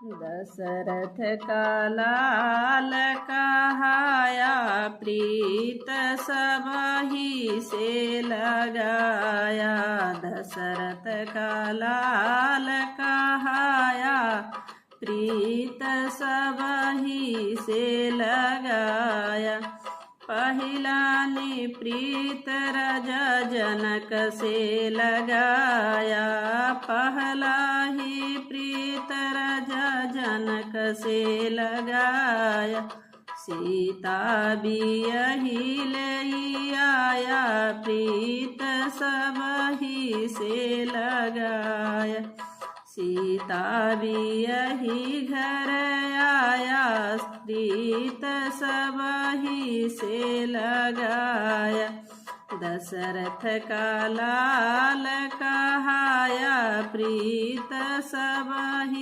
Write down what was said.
दशरथ का लाल कहाया, प्रीत सबहि से लगाया। दशरथ का लाल कहाया, प्रीत सबहि से लगाया। पहिला ने प्रीत राजा जनक से लगाया, पहला ही प्रीत राजा जनक से लगाया। सीता बियहि ले आया, प्रीत सबहि से लगाया। सीता बियहि घर आया, प्रीत सबहि से लगाया। दशरथ का लाल कहाया, प्रीत सबहि